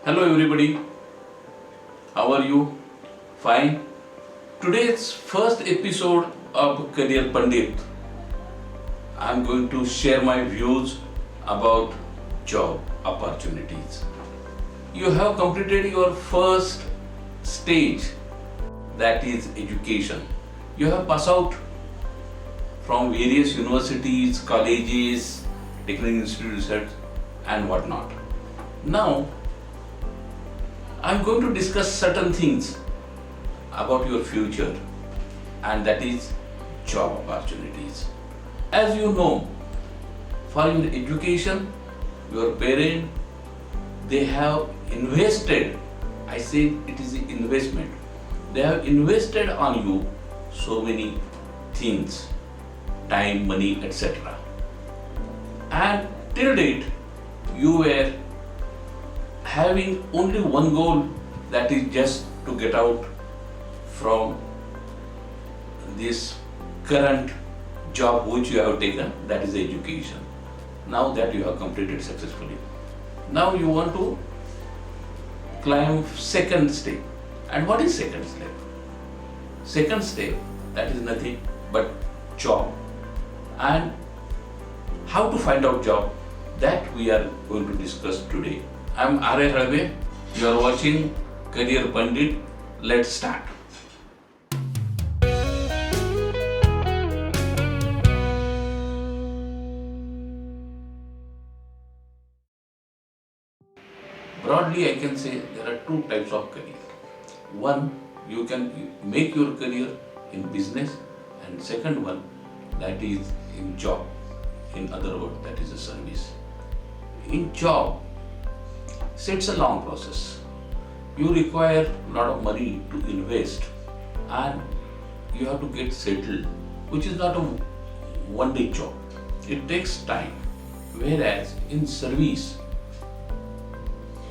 Hello everybody, how are you? Fine. Today's first episode of Career Pandit, I am going to share my views about job opportunities. You have completed your first stage, that is education. You have passed out from various universities, colleges, technical institutes, and whatnot. Now, I'm going to discuss certain things about your future, and that is job opportunities. As you know, for your education, your parent, they have invested, I say it is an investment, they have invested on you so many things, time, money, etc. And till date, you were having only one goal, that is just to get out from this current job which you have taken, that is education. Now that you have completed successfully, now you want to climb second step. And what is second step? Second step, that is nothing but job. And how to find out job, that we are going to discuss today. I am R.A. Halve. You are watching Career Pandit. Let's start. Broadly, I can say there are two types of career. One, you can make your career in business, and second one, that is in job. In other words, that is a service. In job, so it's a long process. You require a lot of money to invest, and you have to get settled, which is not a one day job. It takes time. Whereas in service,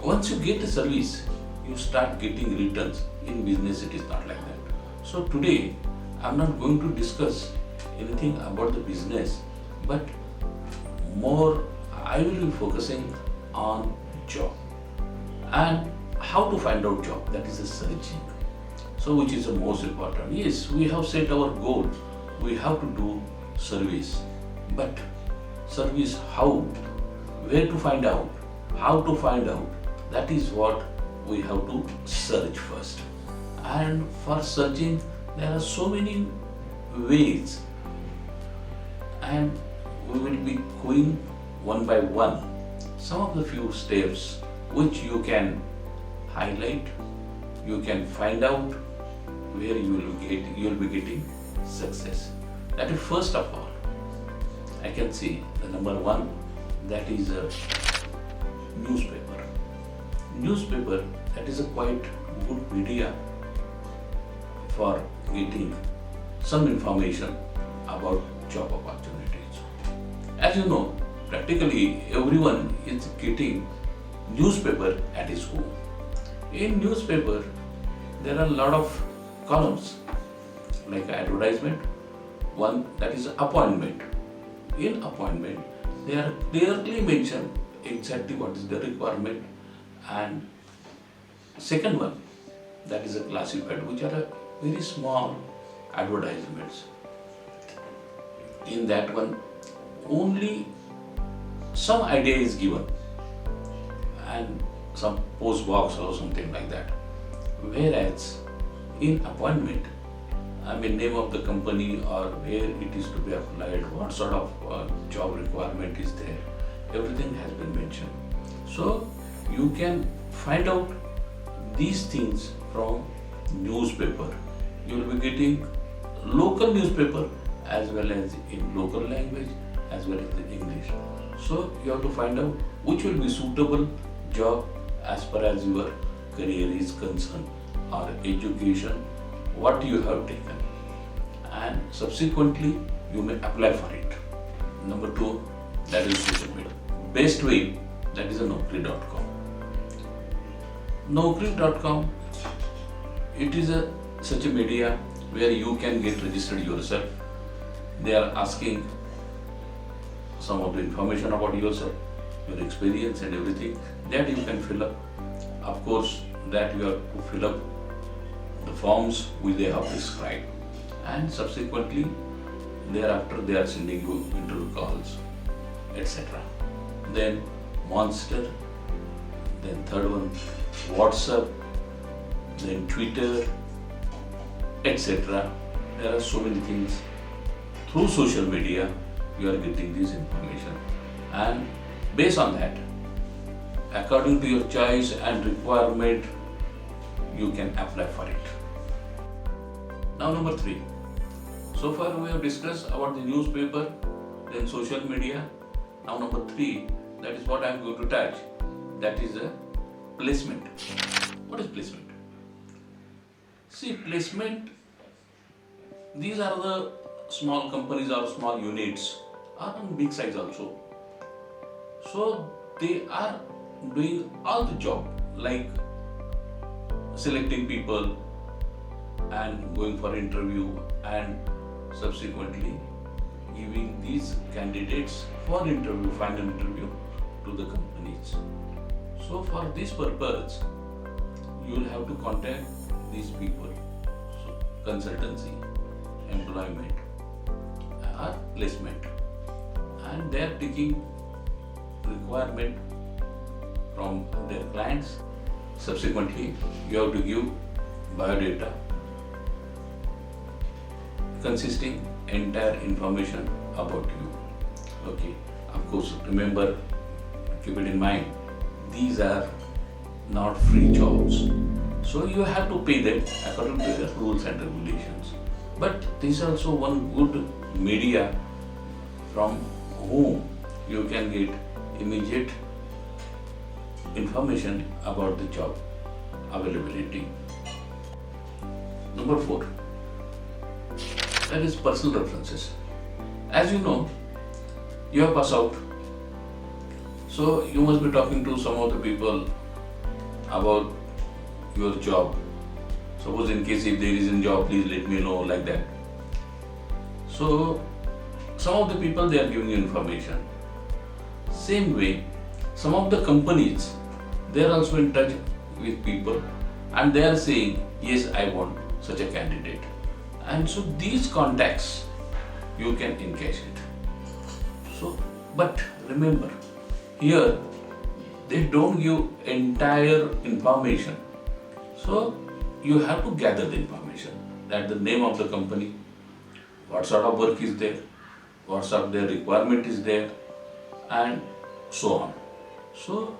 once you get a service, you start getting returns. In business, it is not like that. So today, I'm not going to discuss anything about the business, but more I will be focusing on job. And how to find out job, that is a searching. So which is the most important? Yes, we have set our goal. We have to do service. But service how? Where to find out? How to find out? That is what we have to search first. And for searching, there are so many ways. And we will be going one by one. Some of the few steps which you can highlight, you can find out where you will be getting success. That is first of all. I can see the number one, that is a newspaper. Newspaper, that is a quite good media for getting some information about job opportunities. As you know, practically everyone is getting newspaper at his home. In newspaper, there are a lot of columns like advertisement. One, that is appointment. In appointment, they are clearly mentioned exactly what is the requirement. And second one, that is a classified, which are a very small advertisements. In that one, only some idea is given and some post box or something like that. Whereas in appointment, I mean name of the company or where it is to be applied, what sort of job requirement is there, everything has been mentioned. So you can find out these things from newspaper. You will be getting local newspaper as well as in local language as well as in English. So you have to find out which will be suitable job as far as your career is concerned or education, what you have taken, and subsequently you may apply for it. Number two, that is social media. Best way, that is a Naukri.com. Naukri.com, it is such a media where you can get registered yourself. They are asking some of the information about yourself, your experience and everything that you can fill up. of course, that you have to fill up the forms which they have prescribed, and subsequently thereafter they are sending you interview calls, etc. Then Monster, then third one WhatsApp, then Twitter, etc. There are so many things. Through social media you are getting this information, and based on that, according to your choice and requirement, you can apply for it. Now number 3. So far we have discussed about the newspaper, then social media. Now number 3, that is what I am going to touch. That is a placement. What is placement? See, placement, these are the small companies or small units, or on big size also. So they are doing all the job, like selecting people and going for interview, and subsequently giving these candidates for interview, final interview to the companies. So for this purpose, you will have to contact these people. So consultancy, employment, or placement, and they are taking requirement from their clients. Subsequently, you have to give biodata consisting entire information about you. Okay, of course, remember, keep it in mind, these are not free jobs, so you have to pay them according to the rules and regulations. But this is also one good media from whom you can get immediate information about the job availability. Number 4, that is personal references. As you know, you have passed out, so you must be talking to some of the people about your job. Suppose in case if there is a job, please let me know, like that. So some of the people, they are giving you information. Same way, some of the companies, they are also in touch with people, and they are saying, yes, I want such a candidate. And so these contacts, you can encash it. So, but remember, here they don't give entire information. So you have to gather the information, that the name of the company, what sort of work is there, what sort of their requirement is there, and so on. So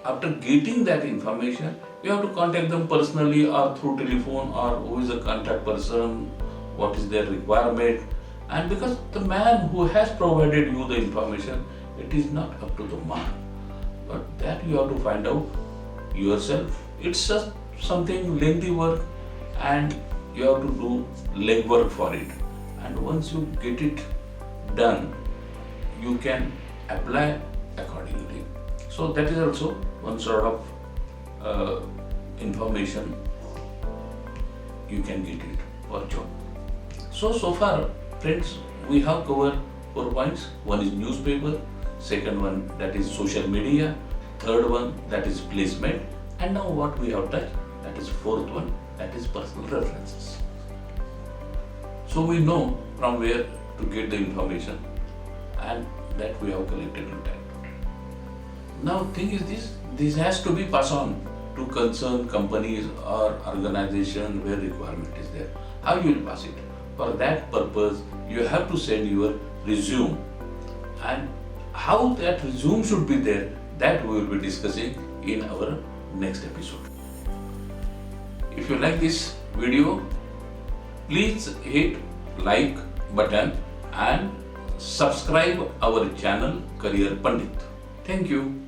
after getting that information, you have to contact them personally or through telephone, or who is the contact person, what is their requirement. And because the man who has provided you the information, it is not up to the mark, but that you have to find out yourself. It's just something lengthy work, and you have to do legwork for it. And once you get it done, you can apply accordingly. So that is also one sort of information you can get it for job. So far, friends, we have covered 4 points. One is newspaper, second one, that is social media, third one, that is placement, and now what we have touched, that is fourth one, that is personal references. So we know from where to get the information, and that we have collected in time. Now thing is this has to be passed on to concerned companies or organization where requirement is there. How you will pass it? For that purpose, you have to send your resume, and how that resume should be there, that we will be discussing in our next episode. If you like this video, please hit like button and subscribe our channel Career Pandit. Thank you.